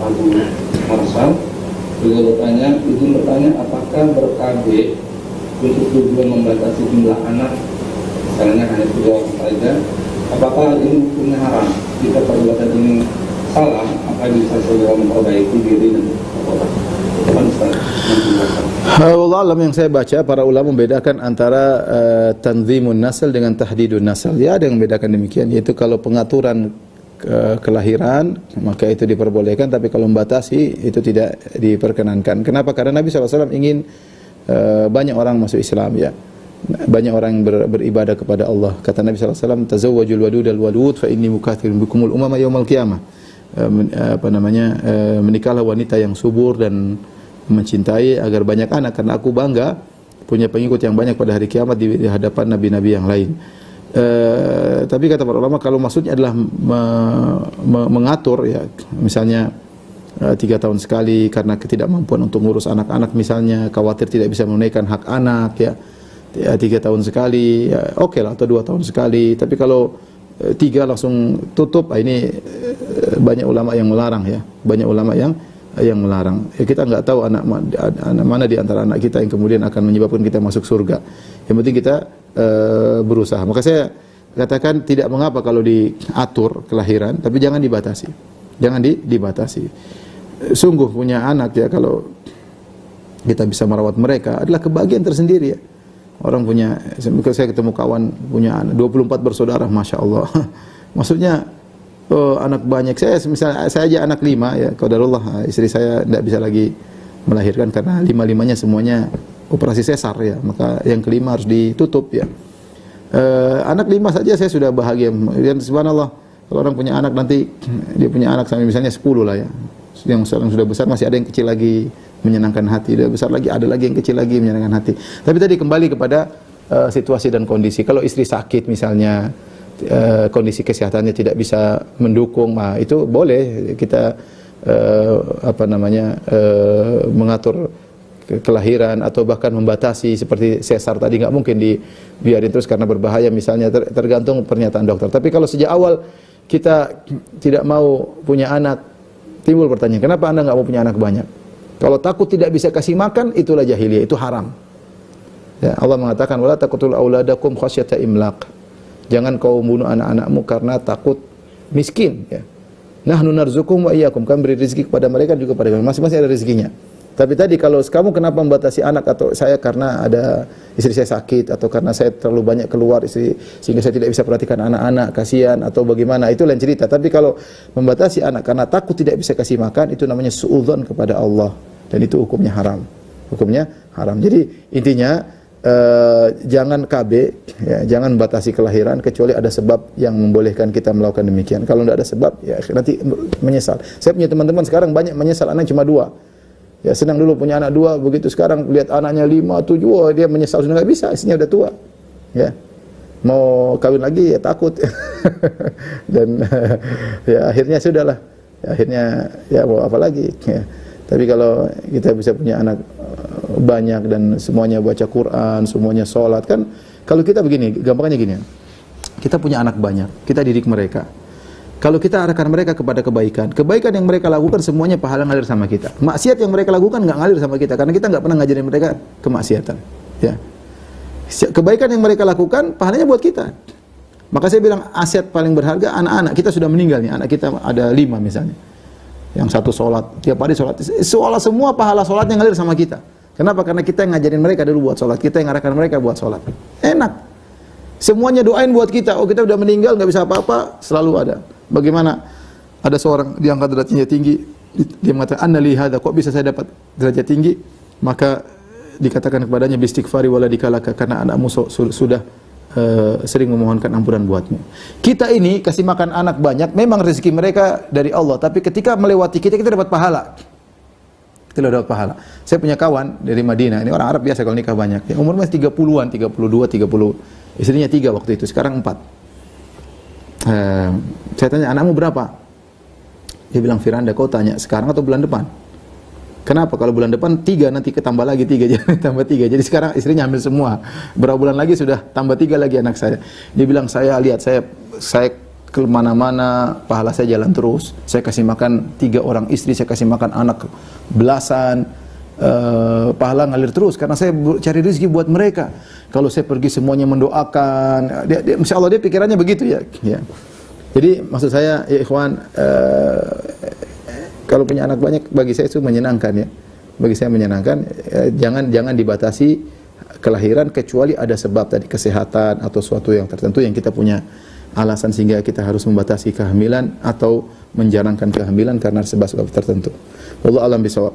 Abu Marsal. Beliau bertanya apakah ber-KB untuk tujuan membatasi jumlah anak, misalnya hanya 3 orang saja, apakah ini hukumnya haram? Jika perbuatan ini salah, maka bisa segera memperbaiki diri dan perbuatan. Allah alam, yang saya baca para ulama membedakan antara tanzimun nasl dengan tahdidun nasl. Ya, ada yang membedakan demikian, yaitu kalau pengaturan kelahiran maka itu diperbolehkan, tapi kalau membatasi itu tidak diperkenankan. Kenapa? Karena Nabi SAW ingin banyak orang masuk Islam, ya. Banyak orang yang beribadah kepada Allah. Kata Nabi SAW, tazawwajul wadudal wadud fa inni mukathirun bikumul umama yaumal qiyamah. Menikahlah wanita yang subur dan mencintai agar banyak anak, karena aku bangga punya pengikut yang banyak pada hari kiamat di hadapan nabi-nabi yang lain. Tapi kata para ulama, kalau maksudnya adalah mengatur, ya, misalnya 3 tahun sekali karena ketidakmampuan untuk ngurus anak-anak, misalnya khawatir tidak bisa menunaikan hak anak, ya, 3 tahun sekali, ya, oke lah, atau 2 tahun sekali. Tapi kalau 3 langsung tutup, ini banyak ulama yang melarang, ya, banyak ulama yang melarang. Ya, kita nggak tahu anak mana di antara anak kita yang kemudian akan menyebabkan kita masuk surga. Yang penting kita berusaha. Maka saya katakan tidak mengapa kalau diatur kelahiran, tapi jangan dibatasi. Jangan dibatasi. Sungguh punya anak, ya, kalau kita bisa merawat mereka adalah kebahagiaan tersendiri, ya. Orang punya, saya ketemu kawan punya anak 24 bersaudara, masya Allah. Maksudnya anak banyak. Misalnya saya aja anak 5, ya, qadarullah istri saya tidak bisa lagi melahirkan karena 5-5-nya semuanya operasi sesar, ya, maka yang kelima harus ditutup, ya. Anak 5 saja saya sudah bahagia. Dan subhanallah, kalau orang punya anak nanti dia punya anak sampai misalnya 10 lah, ya. Yang sudah besar masih ada yang kecil lagi menyenangkan hati, sudah besar lagi ada lagi yang kecil lagi menyenangkan hati. Tapi tadi kembali kepada situasi dan kondisi. Kalau istri sakit misalnya, kondisi kesehatannya tidak bisa mendukung, itu boleh kita mengatur kelahiran atau bahkan membatasi seperti sesar tadi, nggak mungkin dibiarin terus karena berbahaya misalnya, tergantung pernyataan dokter. Tapi kalau sejak awal kita tidak mau punya anak, timbul pertanyaan, kenapa Anda nggak mau punya anak banyak? Kalau takut tidak bisa kasih makan, itulah jahiliyah, itu haram. Ya, Allah mengatakan wala taqtul auladakum khasyata imlaq. Jangan kau bunuh anak-anakmu karena takut miskin, ya. Nahnu narzuquhum wa iyyakum, kami beri rezeki kepada mereka juga pada kalian, masing-masing ada rezekinya. Tapi tadi kalau kamu kenapa membatasi anak, atau saya karena ada istri saya sakit, atau karena saya terlalu banyak keluar istri sehingga saya tidak bisa perhatikan anak-anak, kasihan, atau bagaimana, itu lain cerita. Tapi kalau membatasi anak karena takut tidak bisa kasih makan, itu namanya suudzon kepada Allah, dan itu hukumnya haram. Hukumnya haram. Jadi intinya jangan KB, ya, jangan batasi kelahiran kecuali ada sebab yang membolehkan kita melakukan demikian. Kalau tidak ada sebab, ya nanti menyesal. Saya punya teman-teman sekarang banyak menyesal anak cuma 2. Ya, senang dulu punya anak 2, begitu sekarang lihat anaknya 5, 7, dia menyesal sudah nggak bisa, istrinya udah tua. Ya. Mau kawin lagi ya takut. Dan ya akhirnya sudahlah. Ya, akhirnya ya mau apa lagi, ya. Tapi kalau kita bisa punya anak banyak dan semuanya baca Quran, semuanya sholat, kan kalau kita begini, gampangnya gini. Kita punya anak banyak, kita didik mereka. Kalau kita arahkan mereka kepada kebaikan, kebaikan yang mereka lakukan semuanya pahala ngalir sama kita. Maksiat yang mereka lakukan nggak ngalir sama kita, karena kita nggak pernah ngajarin mereka kemaksiatan. Ya. Kebaikan yang mereka lakukan pahalanya buat kita. Maka saya bilang aset paling berharga anak-anak. Kita sudah meninggal nih, anak kita ada 5 misalnya. Yang satu sholat, tiap hari sholat. Seolah semua pahala sholatnya ngalir sama kita. Kenapa? Karena kita yang ngajarin mereka dulu buat sholat, kita yang arahkan mereka buat sholat. Enak. Semuanya doain buat kita. Oh, kita udah meninggal nggak bisa apa-apa, selalu ada. Bagaimana ada seorang diangkat derajatnya tinggi, dia mengatakan annali hadza, kok bisa saya dapat derajat tinggi? Maka dikatakan kepadanya bistighfari waladikalaka, karena anakmu sudah sering memohonkan ampunan buatmu. Kita ini kasih makan anak banyak, memang rezeki mereka dari Allah, tapi ketika melewati kita dapat pahala. Kita dapat pahala. Saya punya kawan dari Madinah, ini orang Arab biasa kalau nikah banyak. Ya, umurnya 30-an, 32, 30. Istrinya 3 waktu itu, sekarang 4. Saya tanya, anakmu berapa? Dia bilang, Firanda, kau tanya sekarang atau bulan depan? Kenapa? Kalau bulan depan 3, nanti ketambah lagi 3, jadi tambah 3. Jadi sekarang istrinya hamil semua. Berapa bulan lagi sudah tambah 3 lagi anak saya. Dia bilang, saya lihat, saya kemana-mana, pahala saya jalan terus. Saya kasih makan 3 orang istri, saya kasih makan anak belasan, pahala ngalir terus karena saya cari rezeki buat mereka. Kalau saya pergi semuanya mendoakan, insya Allah dia pikirannya begitu ya. Jadi maksud saya ya ikhwan, kalau punya anak banyak bagi saya itu menyenangkan ya. Bagi saya menyenangkan, jangan dibatasi kelahiran kecuali ada sebab tadi kesehatan atau suatu yang tertentu yang kita punya alasan sehingga kita harus membatasi kehamilan atau menjarangkan kehamilan karena sebab-sebab tertentu. Wallahu a'lam bishawab.